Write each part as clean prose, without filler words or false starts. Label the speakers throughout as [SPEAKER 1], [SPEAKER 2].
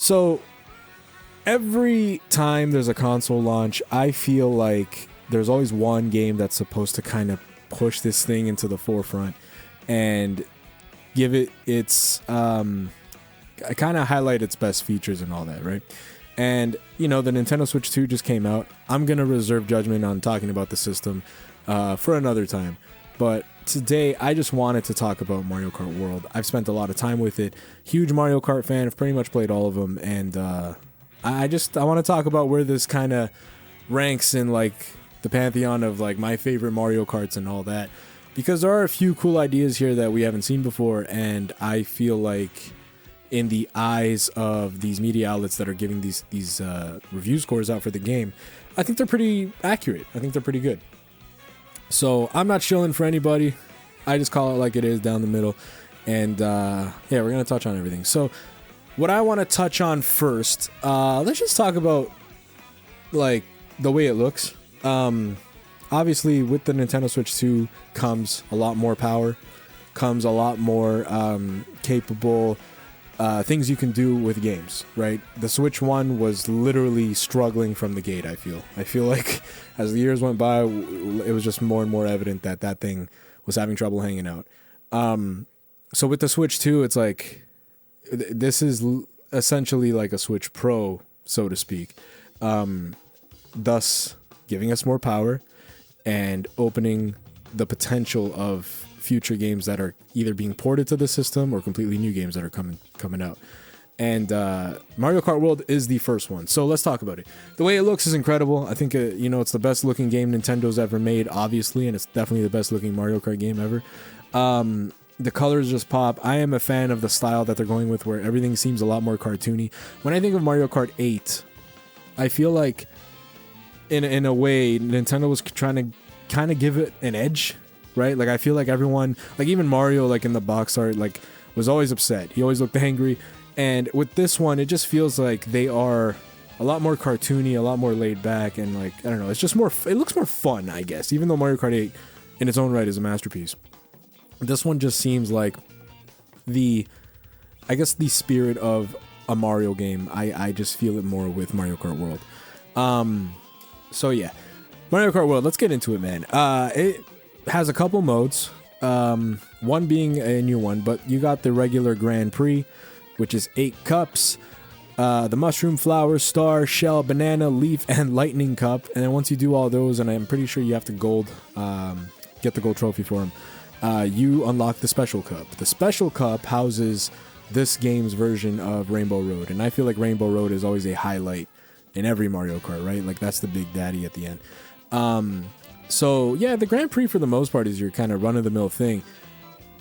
[SPEAKER 1] So every time there's a console launch, I feel like there's always one game that's supposed to kind of push this thing into the forefront and give it its kind of highlight its best features and all that, right? And the Nintendo Switch 2 just came out. I'm gonna reserve judgment on talking about the system for another time, but today I just wanted to talk about Mario Kart World. I've spent a lot of time with it. Huge Mario Kart fan. I've pretty much played all of them, and I want to talk about where this kind of ranks in like the pantheon of like my favorite Mario Karts and all that, because there are a few cool ideas here that we haven't seen before, and I feel like in the eyes of these media outlets that are giving these review scores out for the game, I think they're pretty accurate. I think they're pretty good. So I'm not shilling for anybody. I just call it like it is, down the middle. And yeah, we're going to touch on everything. So what I want to touch on first, let's just talk about like the way it looks. Obviously with the Nintendo Switch 2 comes a lot more power, comes a lot more capable things you can do with games, right? The Switch 1 was literally struggling from the gate, I feel like as the years went by, it was just more and more evident that that thing was having trouble hanging out. So with the Switch 2, it's like, this is essentially like a Switch Pro, so to speak, thus giving us more power and opening the potential of future games that are either being ported to the system or completely new games that are coming out. And Mario Kart World is the first one, so let's talk about it. The way it looks is incredible. I think it's the best looking game Nintendo's ever made, obviously, and it's definitely the best looking Mario Kart game ever. The colors just pop. I am a fan of the style that they're going with, where everything seems a lot more cartoony. When I think of Mario Kart 8, I feel like in a way Nintendo was trying to kind of give it an edge, right? Like I feel like everyone, like even Mario, like in the box art, like was always upset. He always looked angry. And with this one, it just feels like they are a lot more cartoony, a lot more laid back, and like, I don't know, it's just more, it looks more fun, I guess, even though Mario Kart 8 in its own right is a masterpiece. This one just seems like the spirit of a Mario game. I just feel it more with Mario Kart World. So yeah, Mario Kart World, let's get into it, man. It has a couple modes, one being a new one, but you got the regular Grand Prix, which is 8 cups, the mushroom, flower, star, shell, banana, leaf, and lightning cup. And then once you do all those, and I'm pretty sure you have to get the gold trophy for them, you unlock the special cup. The special cup houses this game's version of Rainbow Road, and I feel like Rainbow Road is always a highlight in every Mario Kart, right? Like that's the big daddy at the end. So yeah, the Grand Prix for the most part is your kind of run-of-the-mill thing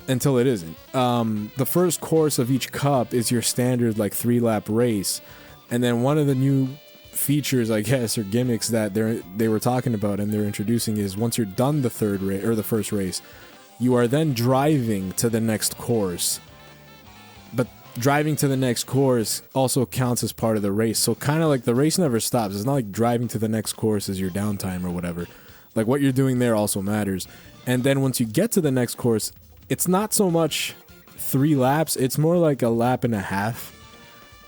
[SPEAKER 1] until it isn't. The first course of each cup is your standard like 3-lap race, and then one of the new features, I guess, or gimmicks that they were talking about and they're introducing is once you're done the the first race, you are then driving to the next course. But driving to the next course also counts as part of the race. So kind of like the race never stops. It's not like driving to the next course is your downtime or whatever. Like what you're doing there also matters. And then once you get to the next course, it's not so much 3 laps. It's more like a lap and a half.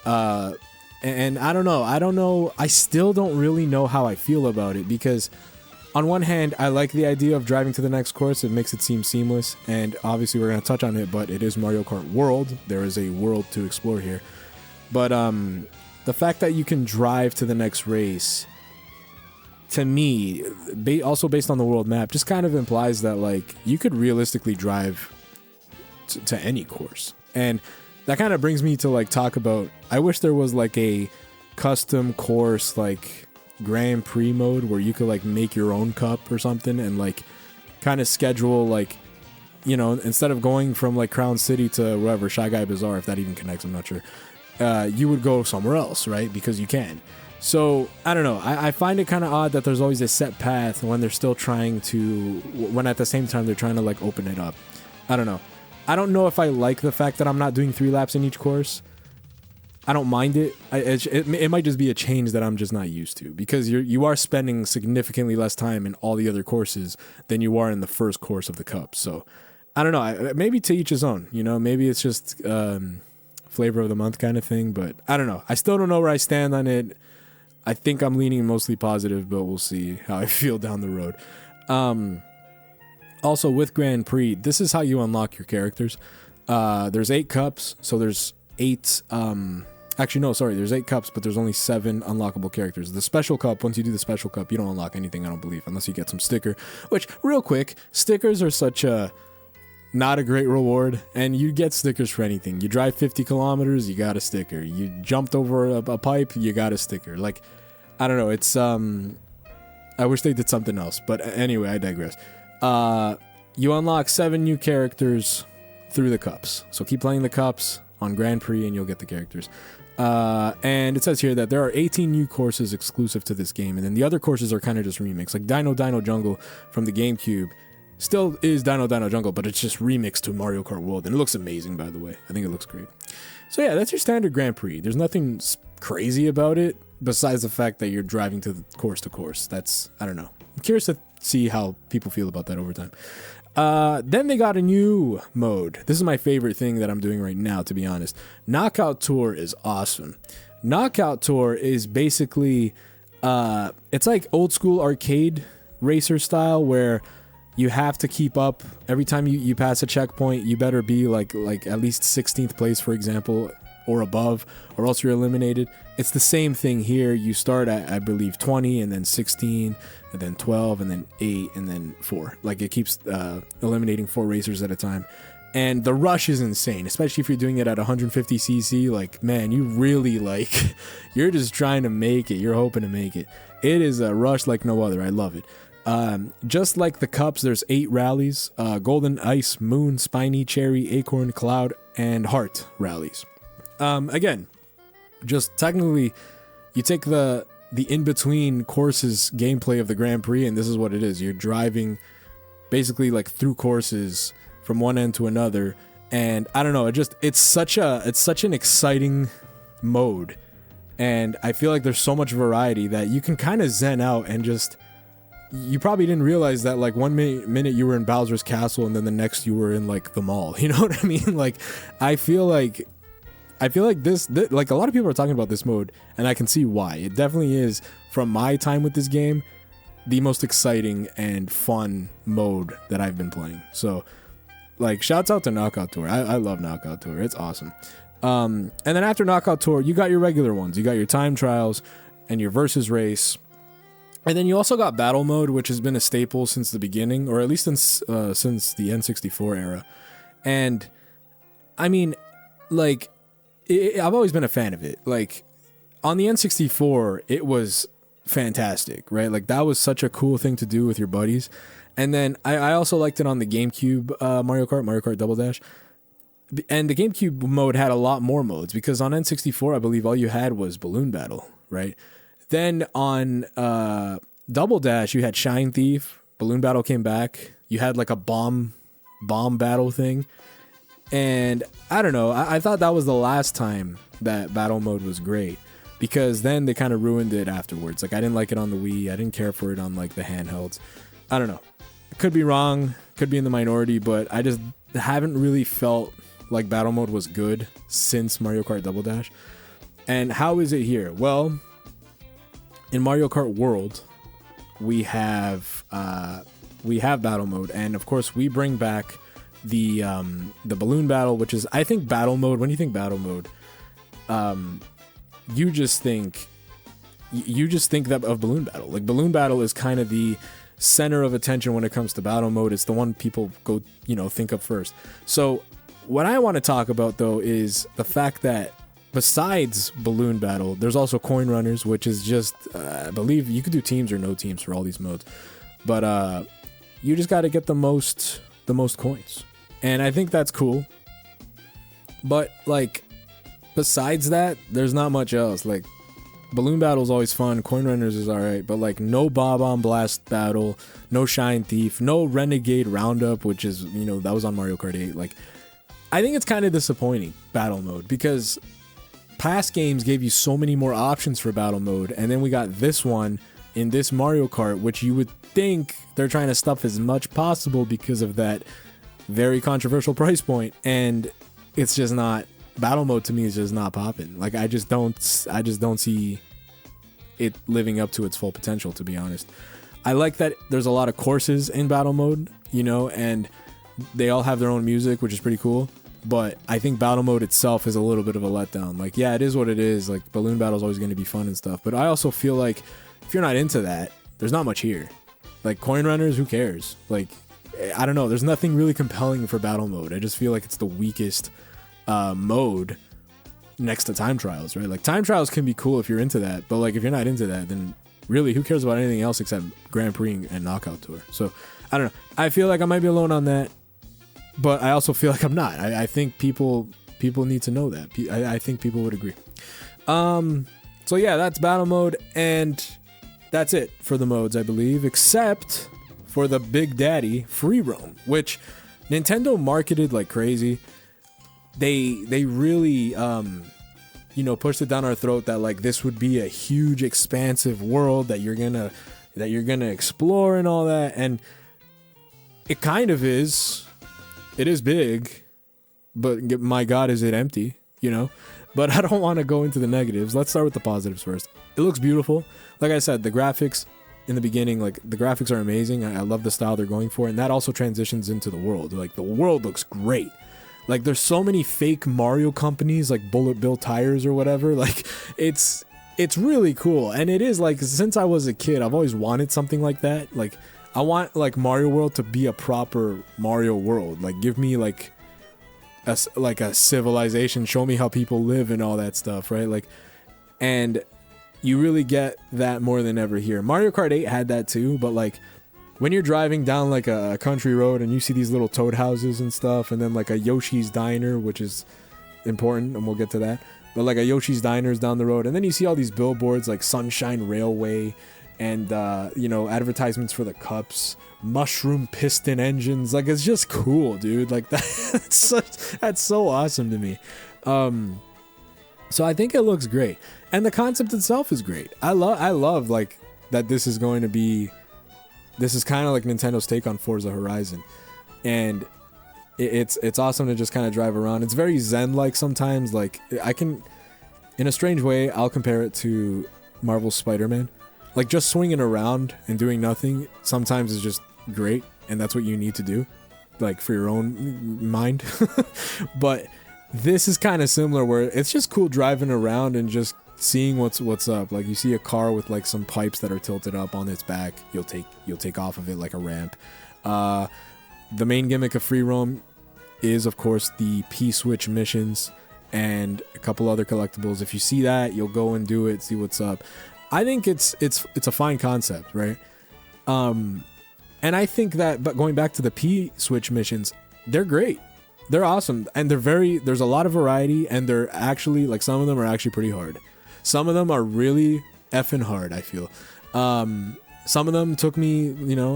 [SPEAKER 1] And I don't know. I still don't really know how I feel about it, because on one hand, I like the idea of driving to the next course. It makes it seem seamless, and obviously we're going to touch on it, but it is Mario Kart World. There is a world to explore here. But the fact that you can drive to the next race, to me, also based on the world map, just kind of implies that like you could realistically drive to any course. And that kind of brings me to like talk about, I wish there was like a custom course like Grand Prix mode where you could like make your own cup or something and like kind of schedule like, instead of going from like Crown City to wherever, Shy Guy Bazaar, if that even connects, I'm not sure, you would go somewhere else, right? Because you can. So I don't know, I find it kind of odd that there's always a set path when they're still trying to, when at the same time they're trying to like open it up. I don't know. I don't know if I like the fact that I'm not doing 3 laps in each course. I don't mind it. It might just be a change that I'm just not used to, because you are spending significantly less time in all the other courses than you are in the first course of the cup. So I don't know. Maybe to each his own. Maybe it's just flavor of the month kind of thing, but I don't know. I still don't know where I stand on it. I think I'm leaning mostly positive, but we'll see how I feel down the road. Also, with Grand Prix, this is how you unlock your characters. There's 8 cups, so there's 8... Actually, no, sorry, there's 8 cups, but there's only 7 unlockable characters. The special cup, once you do the special cup, you don't unlock anything, I don't believe, unless you get some sticker. Which, real quick, stickers are such a... not a great reward, and you get stickers for anything. You drive 50 kilometers, you got a sticker. You jumped over a pipe, you got a sticker. Like, I don't know, it's... I wish they did something else, but anyway, I digress. You unlock 7 new characters through the cups. So keep playing the cups on Grand Prix and you'll get the characters. And it says here that there are 18 new courses exclusive to this game, and then the other courses are kind of just remixed. Like Dino Jungle from the GameCube still is Dino Jungle, but it's just remixed to Mario Kart World, and it looks amazing, by the way. I think it looks great. So yeah, that's your standard Grand Prix. There's nothing crazy about it, besides the fact that you're driving to course to course. That's, I don't know. I'm curious to see how people feel about that over time. Then they got a new mode. This is my favorite thing that I'm doing right now, to be honest. Knockout Tour is awesome. Knockout Tour is basically, it's like old school arcade racer style, where you have to keep up. Every time you pass a checkpoint, you better be like at least 16th place, for example, or above, or else you're eliminated. It's the same thing here. You start at, I believe, 20, and then 16, and then 12, and then 8, and then 4. Like, it keeps eliminating 4 racers at a time. And the rush is insane, especially if you're doing it at 150cc. Like, man, you really, like, you're just trying to make it. You're hoping to make it. It is a rush like no other. I love it. Just like the cups, there's 8 rallies. Golden, Ice, Moon, Spiny, Cherry, Acorn, Cloud, and Heart rallies. Again, just technically, you take the in-between courses gameplay of the Grand Prix, and this is what it is. You're driving basically like through courses from one end to another, and I don't know, it's such an exciting mode, and I feel like there's so much variety that you can kind of zen out and just... You probably didn't realize that, like, one minute you were in Bowser's Castle and then the next you were in, like, the mall. You know what I mean? Like, I feel like this, like, a lot of people are talking about this mode, and I can see why. It definitely is, from my time with this game, the most exciting and fun mode that I've been playing. So, like, shouts out to Knockout Tour. I love Knockout Tour. It's awesome. And then after Knockout Tour, you got your regular ones. You got your time trials and your versus race. And then you also got battle mode, which has been a staple since the beginning, or at least since the N64 era. And I mean, like, I've always been a fan of it. Like, on the N64, it was fantastic, right? Like, that was such a cool thing to do with your buddies. And then I also liked it on the GameCube Mario Kart Double Dash. And the GameCube mode had a lot more modes, because on N64, I believe all you had was Balloon Battle, right? Then on Double Dash, you had Shine Thief. Balloon Battle came back. You had like a bomb battle thing. And I don't know. I thought that was the last time that battle mode was great, because then they kind of ruined it afterwards. Like, I didn't like it on the Wii. I didn't care for it on like the handhelds. I don't know. Could be wrong. Could be in the minority, but I just haven't really felt like battle mode was good since Mario Kart Double Dash. And how is it here? Well, in Mario Kart World, we have battle mode, and of course we bring back the balloon battle, which is, I think, battle mode. When you think battle mode, you just think that of balloon battle. Like, balloon battle is kind of the center of attention when it comes to battle mode. It's the one people go, think of first. So what I want to talk about, though, is the fact that besides balloon battle, there's also coin runners, which is just, I believe you could do teams or no teams for all these modes, but you just got to get the most coins, and I think that's cool. But like, besides that, there's not much else. Like, balloon battle is always fun, coin runners is alright, but like, no Bob-omb Blast battle, no Shine Thief, no Renegade Roundup, which is, that was on Mario Kart 8. Like, I think it's kind of disappointing, battle mode, because past games gave you so many more options for battle mode, and then we got this one in this Mario Kart, which you would think they're trying to stuff as much possible because of that very controversial price point, and it's just not battle mode to me is just not popping. Like I just don't see it living up to its full potential, to be honest. I like that there's a lot of courses in battle mode, you know, and they all have their own music, which is pretty cool. But I think battle mode itself is a little bit of a letdown. Like, yeah, it is what it is. Like, balloon battle is always going to be fun and stuff. But I also feel like if you're not into that, there's not much here. Like, coin runners, who cares? Like, I don't know. There's nothing really compelling for battle mode. I just feel like it's the weakest mode next to time trials, right? Like, time trials can be cool if you're into that. But, like, if you're not into that, then really, who cares about anything else except Grand Prix and Knockout Tour? So, I don't know. I feel like I might be alone on that. But I also feel like I'm not. I think people need to know that. I think people would agree. So yeah, that's battle mode, and that's it for the modes, I believe, except for the big daddy free roam, which Nintendo marketed like crazy. They really pushed it down our throat that like this would be a huge expansive world that you're gonna explore and all that, and it kind of is. It is big, but my God, is it empty, you know? But I don't want to go into the negatives. Let's start with the positives first. It looks beautiful. Like I said, the graphics in the beginning, like the graphics are amazing. I love the style they're going for. And that also transitions into the world. Like the world looks great. Like there's so many fake Mario companies like Bullet Bill Tires or whatever. Like it's really cool. And it is like, since I was a kid, I've always wanted something like that. Like I want like Mario World to be a proper Mario World. Like give me like a civilization, show me how people live and all that stuff, right? Like, and you really get that more than ever here. Mario Kart 8 had that too, but like when you're driving down like a country road and you see these little toad houses and stuff, and then like a Yoshi's Diner, which is important, and we'll get to that, but like a Yoshi's Diner is down the road, and then you see all these billboards like Sunshine Railway, and advertisements for the cups, mushroom piston engines. Like it's just cool, dude. Like that's so awesome to me. So I think it looks great, and the concept itself is great. I love like that this is kind of like Nintendo's take on Forza Horizon, and it's awesome to just kind of drive around. It's very zen-like sometimes. Like I can, in a strange way, I'll compare it to Marvel's Spider-Man. Like just swinging around and doing nothing sometimes is just great, and that's what you need to do, like for your own mind. But this is kind of similar, where it's just cool driving around and just seeing what's up. Like you see a car with like some pipes that are tilted up on its back, you'll take off of it like a ramp. The main gimmick of free roam is of course the P-switch missions and a couple other collectibles. If you see that, you'll go and do it, see what's up. I think it's a fine concept, right? And I think that, but going back to the P-switch missions, they're great. They're awesome, and there's a lot of variety, and they're actually, like, some of them are actually pretty hard. Some of them are really effing hard, I feel. Some of them took me,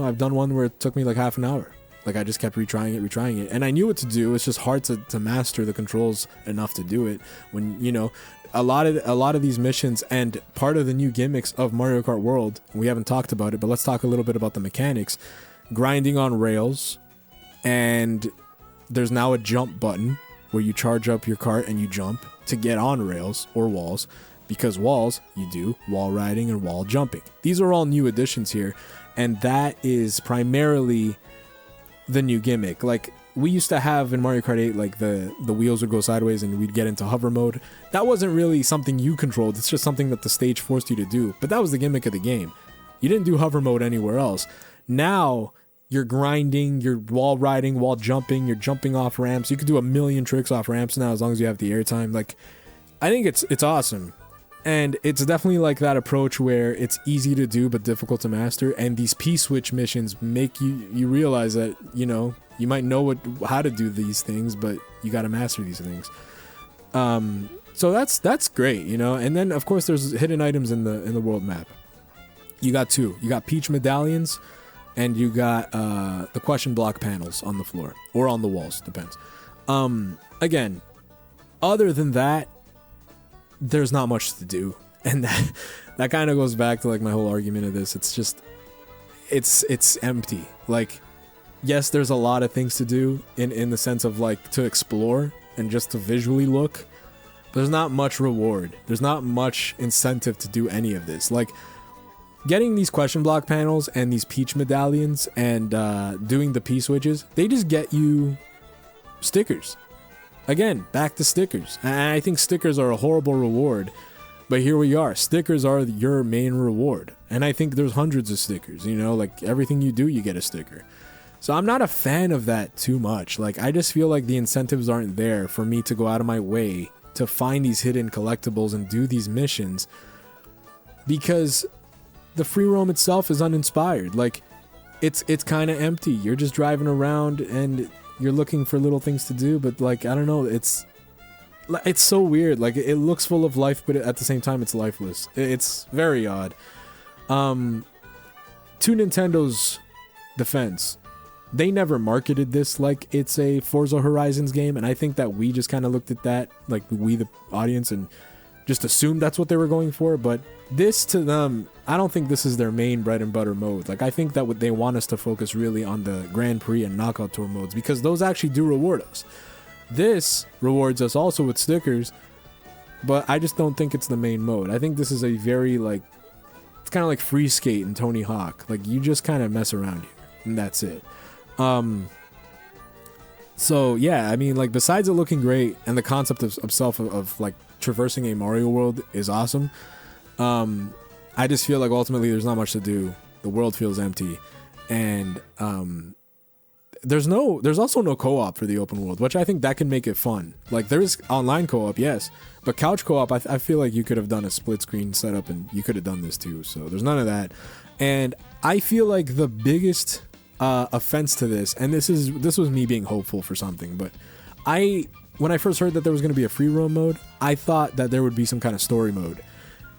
[SPEAKER 1] I've done one where it took me like half an hour. Like I just kept retrying it, and I knew what to do. It's just hard to master the controls enough to do it when, a lot of these missions, and part of the new gimmicks of Mario Kart World, we haven't talked about it, but let's talk a little bit about the mechanics. Grinding on rails, and there's now a jump button where you charge up your cart and you jump to get on rails or walls, because walls, you do wall riding and wall jumping. These are all new additions here, and that is primarily the new gimmick. Like we used to have in Mario Kart 8, like the wheels would go sideways and we'd get into hover mode. That wasn't really something you controlled. It's just something that the stage forced you to do. But that was the gimmick of the game. You didn't do hover mode anywhere else. Now you're grinding, you're wall riding, wall jumping, you're jumping off ramps. You could do a million tricks off ramps now as long as you have the airtime. Like, I think it's awesome. And it's definitely like that approach where it's easy to do but difficult to master. And these P-switch missions make you realize that, you might know how to do these things, but you got to master these things. So that's great, And then of course there's hidden items in the world map. You got two. You got Peach medallions, and you got the question block panels on the floor or on the walls, depends. Again, other than that, there's not much to do, and that kind of goes back to like my whole argument of this. It's just it's empty. Like, yes, there's a lot of things to do in the sense of like to explore and just to visually look, there's not much reward. There's not much incentive to do any of this. Like, getting these question block panels and these Peach medallions and doing the P-switches, they just get you stickers. Again, back to stickers. And I think stickers are a horrible reward, but here we are. Stickers are your main reward. And I think there's hundreds of stickers, you know, like everything you do, you get a sticker. So I'm not a fan of that too much. Like, I just feel like the incentives aren't there for me to go out of my way to find these hidden collectibles and do these missions, because the free roam itself is uninspired. Like, it's kind of empty. You're just driving around and you're looking for little things to do, but like, I don't know, it's so weird. Like, it looks full of life, but at the same time it's lifeless. It's very odd. To Nintendo's defense, they never marketed this like it's a Forza Horizons game, and I think that we just kind of looked at that, like we the audience, and just assumed that's what they were going for. But this, to them, I don't think this is their main bread and butter mode. Like, I think that what they want us to focus really on the Grand Prix and Knockout Tour modes, because those actually do reward us. This rewards us also with stickers, but I just don't think it's the main mode. I think this is a very, like, it's kind of like Free Skate and Tony Hawk. Like, you just kind of mess around here, and that's it. So yeah, I mean, like, besides it looking great and the concept of like traversing a Mario world is awesome, I just feel like ultimately there's not much to do. The world feels empty, and there's also no co-op for the open world, which I think that can make it fun. Like, there is online co-op, yes, but couch co-op, I feel like you could have done a split screen setup and you could have done this too. So there's none of that, and I feel like the biggest offense to this, and this was me being hopeful for something, but when I first heard that there was going to be a free roam mode, I thought that there would be some kind of story mode.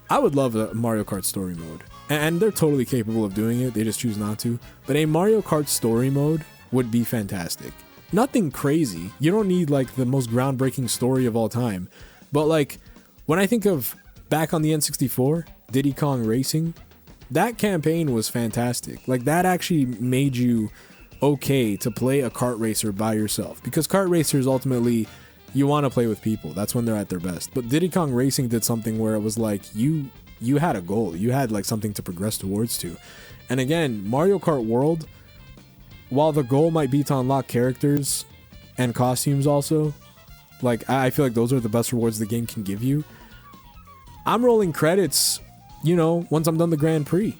[SPEAKER 1] I would love a Mario Kart story mode, and they're totally capable of doing it, they just choose not to. But a Mario Kart story mode would be fantastic. Nothing crazy, you don't need like the most groundbreaking story of all time, but like, when I think of back on the N64, Diddy Kong Racing, that campaign was fantastic. Like, that actually made you okay to play a kart racer by yourself, because kart racers, ultimately, you want to play with people. That's when they're at their best. But Diddy Kong Racing did something where it was like you had a goal, you had like something to progress towards to. And again, Mario Kart World, while the goal might be to unlock characters and costumes also, like, I feel like those are the best rewards the game can give you. I'm rolling credits, you know, once I'm done the Grand Prix,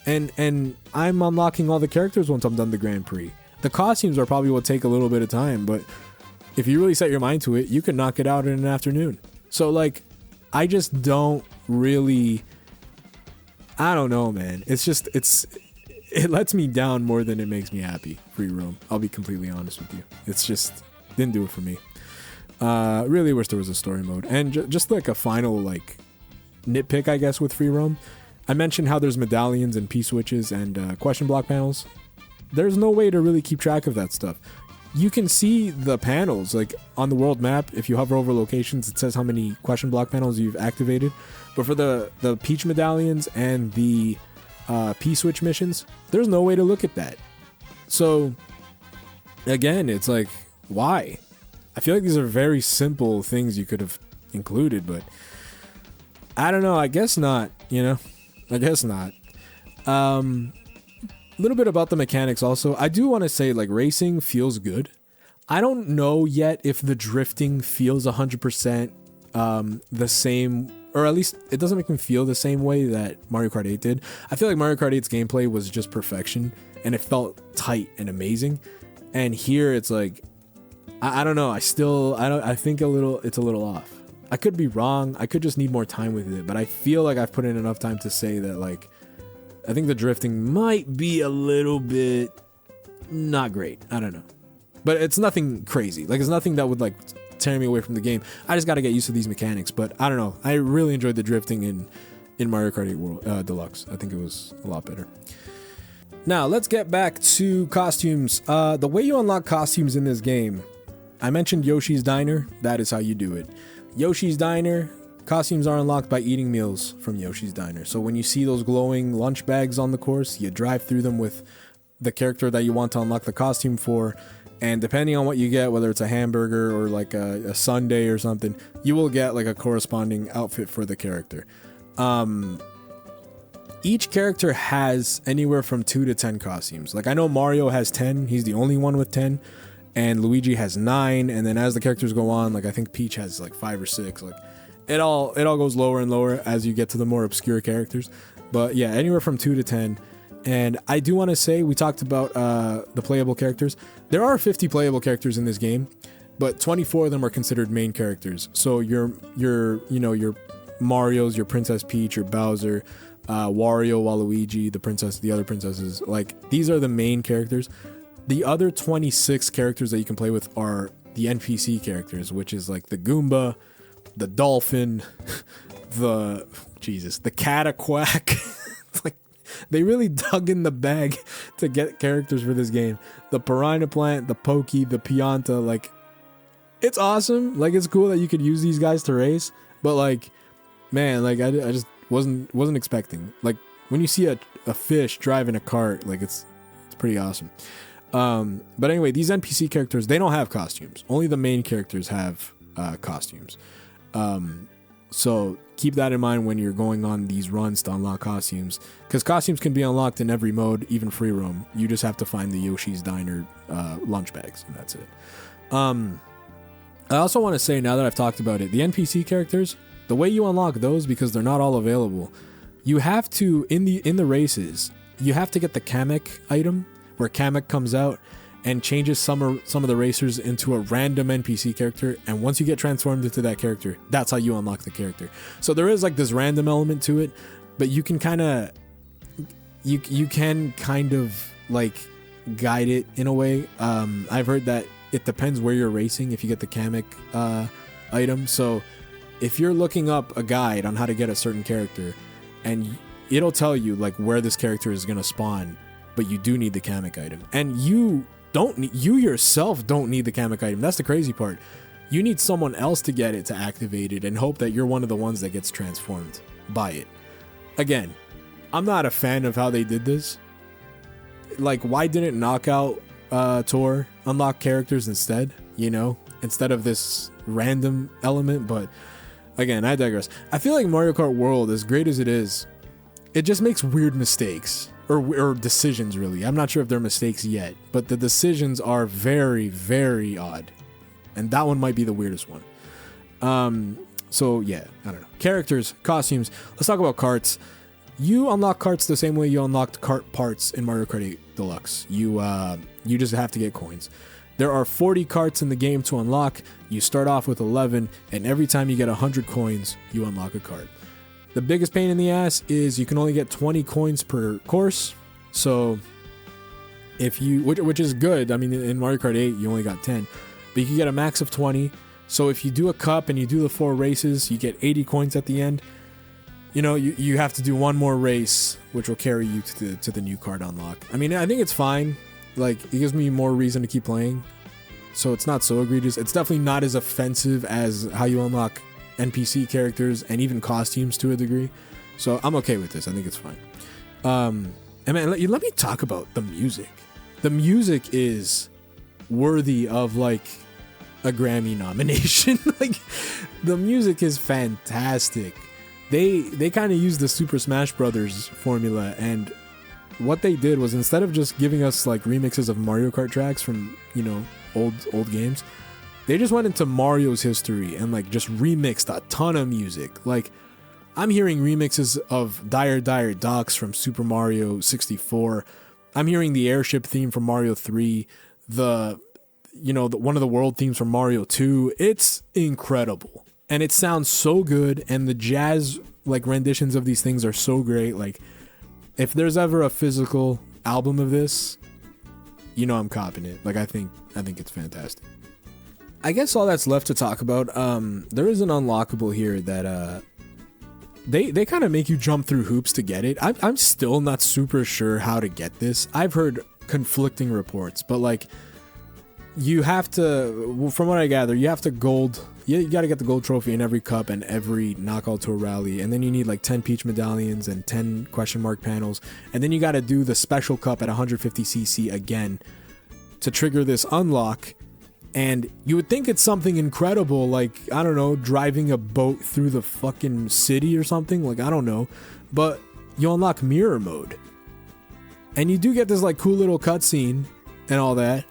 [SPEAKER 1] and I'm unlocking all the characters once I'm done the Grand Prix. The costumes are probably what take a little bit of time, but if you really set your mind to it, you can knock it out in an afternoon. So like, I just don't really, I don't know, man. It's just, it lets me down more than it makes me happy, free roam. I'll be completely honest with you. It's just, didn't do it for me. Really wish there was a story mode. And just like a final, like, nitpick, I guess, with free roam, I mentioned how there's medallions and P-switches and question block panels. There's no way to really keep track of that stuff. You can see the panels, like, on the world map. If you hover over locations, it says how many question block panels you've activated. But for the Peach medallions and the P-switch missions, there's no way to look at that. So, again, it's like, why? I feel like these are very simple things you could have included, but I don't know. I guess not, you know? I guess not. A little bit about the mechanics also. I do want to say, like, racing feels good. I don't know yet if the drifting feels 100% the same, or at least it doesn't make me feel the same way that Mario Kart 8 did. I feel like Mario Kart 8's gameplay was just perfection, and it felt tight and amazing. And here it's like, I don't know. I think it's a little off. I could be wrong. I could just need more time with it, but I feel like I've put in enough time to say that, like, I think the drifting might be a little bit not great. I don't know. But it's nothing crazy. Like, it's nothing that would, like, tear me away from the game. I just got to get used to these mechanics. But I don't know. I really enjoyed the drifting in Mario Kart 8 World Deluxe. I think it was a lot better. Now, let's get back to costumes. The way you unlock costumes in this game, I mentioned Yoshi's Diner. That is how you do it. Yoshi's Diner, costumes are unlocked by eating meals from Yoshi's Diner. So when you see those glowing lunch bags on the course, you drive through them with the character that you want to unlock the costume for, And depending on what you get, whether it's a hamburger or like a sundae or something, you will get like a corresponding outfit for the character. Each character has anywhere from 2 to 10 costumes. Like I know Mario has 10, he's the only one with 10, and Luigi has 9, and then as the characters go on, like I think Peach has like 5 or 6. Like it all goes lower and lower as you get to the more obscure characters. But yeah, anywhere from 2 to 10. And I do want to say, we talked about the playable characters. There are 50 playable characters in this game, but 24 of them are considered main characters. So your Mario's, your Princess Peach, your Bowser, Wario, Waluigi, the other princesses, like these are the main characters. The other 26 characters that you can play with are the NPC characters, which is like the Goomba, the Dolphin, the Cataquack. Like they really dug in the bag to get characters for this game. The Piranha Plant, the Pokey, the Pianta, like it's awesome. Like it's cool that you could use these guys to race, but like, man, like I just wasn't expecting. Like when you see a fish driving a cart, like it's pretty awesome. But anyway, these NPC characters, they don't have costumes. Only the main characters have costumes. So keep that in mind when you're going on these runs to unlock costumes, because costumes can be unlocked in every mode, even free roam. You just have to find the Yoshi's Diner lunch bags, and that's it. I also want to say, now that I've talked about it, the NPC characters, the way you unlock those, because they're not all available, you have to, in the races, you have to get the Kamek item, where Kamek comes out and changes some of the racers into a random NPC character, and once you get transformed into that character, that's how you unlock the character. So there is like this random element to it, but you can kind of like guide it in a way. I've heard that it depends where you're racing if you get the Kamek item. So if you're looking up a guide on how to get a certain character, and it'll tell you like where this character is going to spawn, but you do need the Kamek item, and you yourself don't need the Kamek item. That's the crazy part. You need someone else to get it to activate it and hope that you're one of the ones that gets transformed by it. Again, I'm not a fan of how they did this. Like, why didn't Knockout Tour unlock characters instead, instead of this random element? But again, I digress. I feel like Mario Kart World, as great as it is, it just makes weird mistakes. Or decisions, really. I'm not sure if they're mistakes yet, but the decisions are very, very odd. And that one might be the weirdest one. So, yeah, I don't know. Characters, costumes. Let's talk about carts. You unlock carts the same way you unlocked cart parts in Mario Kart 8 Deluxe. You just have to get coins. There are 40 carts in the game to unlock. You start off with 11, and every time you get 100 coins, you unlock a cart. The biggest pain in the ass is you can only get 20 coins per course. So if you, which is good. I mean, in Mario Kart 8, you only got 10, but you can get a max of 20. So if you do a cup and you do the 4 races, you get 80 coins at the end. You have to do one more race, which will carry you to the new card unlock. I mean, I think it's fine. Like, it gives me more reason to keep playing. So it's not so egregious. It's definitely not as offensive as how you unlock NPC characters and even costumes to a degree. So I'm okay with this. I think it's fine. And man, let me talk about the music. The music is worthy of like a Grammy nomination. Like, the music is fantastic. They kind of used the Super Smash Brothers formula, and what they did was, instead of just giving us like remixes of Mario Kart tracks from old games, they just went into Mario's history and like just remixed a ton of music. Like, I'm hearing remixes of Dire Dire Docks from Super Mario 64. I'm hearing the airship theme from Mario 3, one of the world themes from Mario 2. It's incredible. And it sounds so good, and the jazz like renditions of these things are so great. Like, if there's ever a physical album of this, I'm copping it. Like, I think it's fantastic. I guess all that's left to talk about, there is an unlockable here that they kind of make you jump through hoops to get it. I'm still not super sure how to get this. I've heard conflicting reports, but like, you have to, from what I gather, you have to gold. You got to get the gold trophy in every cup and every Knockout Tour rally, and then you need like 10 Peach medallions and 10 question mark panels, and then you got to do the special cup at 150cc again. to trigger this unlock. And you would think it's something incredible, like, I don't know, driving a boat through the fucking city or something, like, I don't know. But you unlock mirror mode. And you do get this, like, cool little cutscene and all that.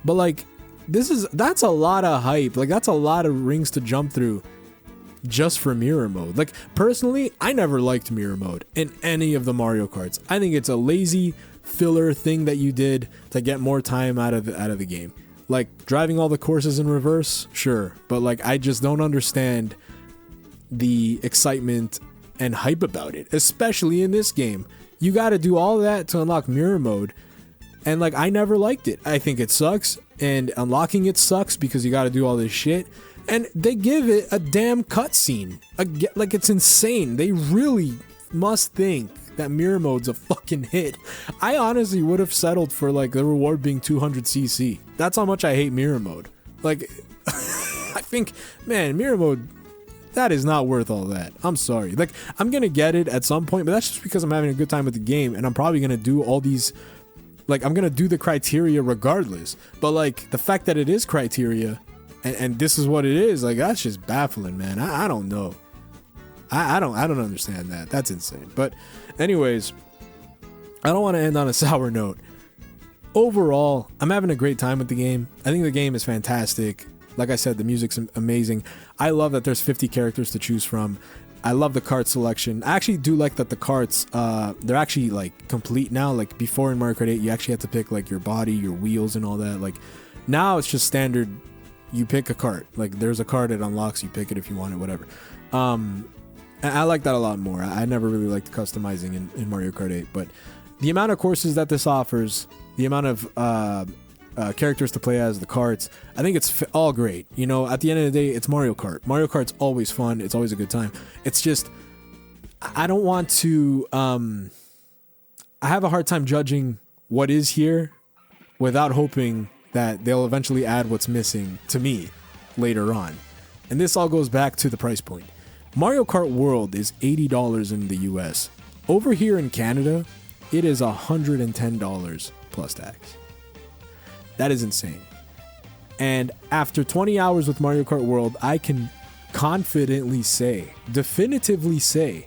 [SPEAKER 1] But, like, that's a lot of hype. Like, that's a lot of rings to jump through just for mirror mode. Like, personally, I never liked mirror mode in any of the Mario Karts. I think it's a lazy filler thing that you did to get more time out of the game. Like, driving all the courses in reverse, sure. But, like, I just don't understand the excitement and hype about it. Especially in this game. You gotta do all that to unlock mirror mode. And, like, I never liked it. I think it sucks. And unlocking it sucks because you gotta do all this shit. And they give it a damn cutscene. Like, it's insane. They really must think that mirror mode's a fucking hit. I honestly would have settled for, like, the reward being 200cc. That's how much I hate mirror mode. Like, I think, man, mirror mode, that is not worth all that. I'm sorry. Like, I'm gonna get it at some point, but that's just because I'm having a good time with the game, and I'm probably gonna do all these, like, I'm gonna do the criteria regardless. But, like, the fact that it is criteria, and this is what it is, like, that's just baffling, man. I don't know. I don't understand that. That's insane. But anyways, I don't want to end on a sour note. Overall, I'm having a great time with the game. I think the game is fantastic. Like I said, the music's amazing. I love that there's 50 characters to choose from. I love the kart selection. I actually do like that the karts, they're actually, like, complete now. Like, before in Mario Kart 8, you actually had to pick, like, your body, your wheels, and all that. Like, now it's just standard. You pick a kart. Like, there's a kart, it unlocks, you pick it if you want it, whatever. I like that a lot more. I never really liked customizing in Mario Kart 8, but the amount of courses that this offers, the amount of characters to play as, the karts, I think it's all great. You know, at the end of the day, it's Mario Kart. Mario Kart's always fun. It's always a good time. It's just, I don't want to, I have a hard time judging what is here without hoping that they'll eventually add what's missing to me later on. And this all goes back to the price point. Mario Kart World is $80 in the US. Over here in Canada, it is $110 plus tax. That is insane. And after 20 hours with Mario Kart World, I can confidently say, definitively say,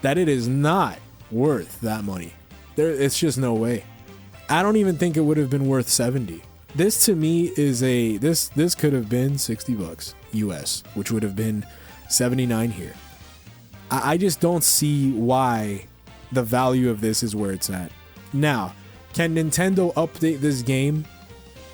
[SPEAKER 1] that it is not worth that money. It's just no way. I don't even think it would have been worth 70. This to me is this could have been $60 US, which would have been 79 here. I just don't see why the value of this is where it's at. Now, can Nintendo update this game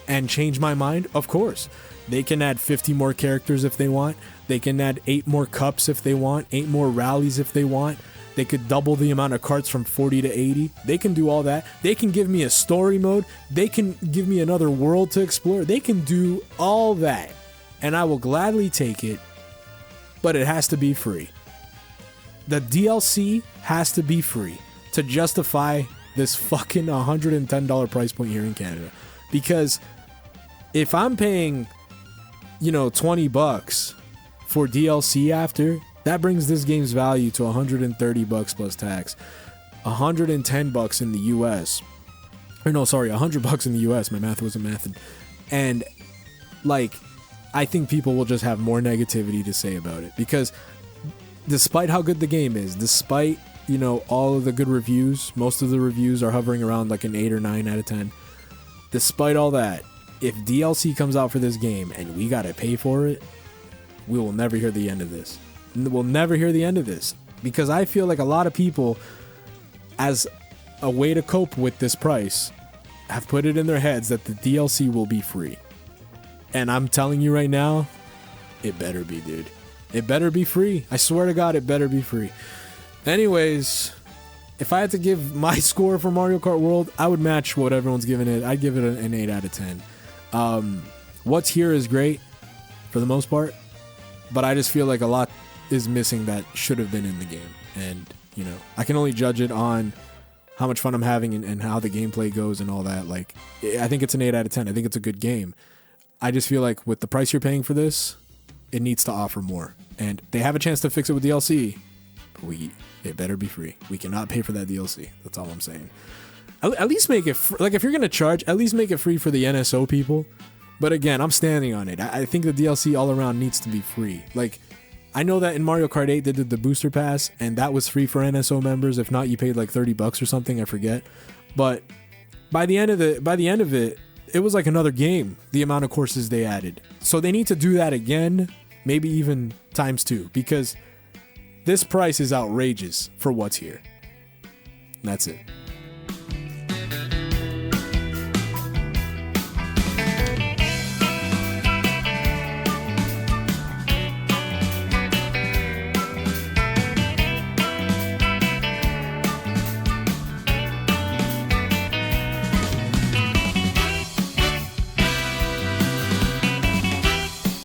[SPEAKER 1] and change my mind? Of course. They can add 50 more characters if they want. They can add 8 more cups if they want, 8 more rallies if they want. They could double the amount of carts from 40 to 80. They can do all that. They can give me a story mode. They can give me another world to explore. They can do all that. And I will gladly take it. But it has to be free. The DLC has to be free to justify this fucking $110 price point here in Canada. Because if I'm paying, $20 for DLC after, that brings this game's value to $130 plus tax. $110 in the US. Or no, sorry, $100 in the US. My math wasn't mathing. And, like, I think people will just have more negativity to say about it. Because despite how good the game is, despite, all of the good reviews, most of the reviews are hovering around like an 8 or 9 out of 10. Despite all that, if DLC comes out for this game and we gotta pay for it, we will never hear the end of this. We'll never hear the end of this. Because I feel like a lot of people, as a way to cope with this price, have put it in their heads that the DLC will be free. And I'm telling you right now, it better be, dude. It better be free. I swear to God, it better be free. Anyways, if I had to give my score for Mario Kart World, I would match what everyone's giving it. I'd give it an 8 out of 10. What's here is great, for the most part. But I just feel like a lot is missing that should have been in the game. And, I can only judge it on how much fun I'm having and how the gameplay goes and all that. Like, I think it's an 8 out of 10. I think it's a good game. I just feel like with the price you're paying for this, it needs to offer more. And they have a chance to fix it with DLC, but it better be free. We cannot pay for that DLC. That's all I'm saying. At least make it like if you're gonna charge, at least make it free for the NSO people. But again, I'm standing on it. I think the DLC all around needs to be free. Like, I know that in Mario Kart 8 they did the booster pass, and that was free for NSO members. If not, you paid like $30 or something. I forget. But by the end of it, it was like another game. The amount of courses they added. So they need to do that again, maybe even ×2, because this price is outrageous for what's here. And that's it.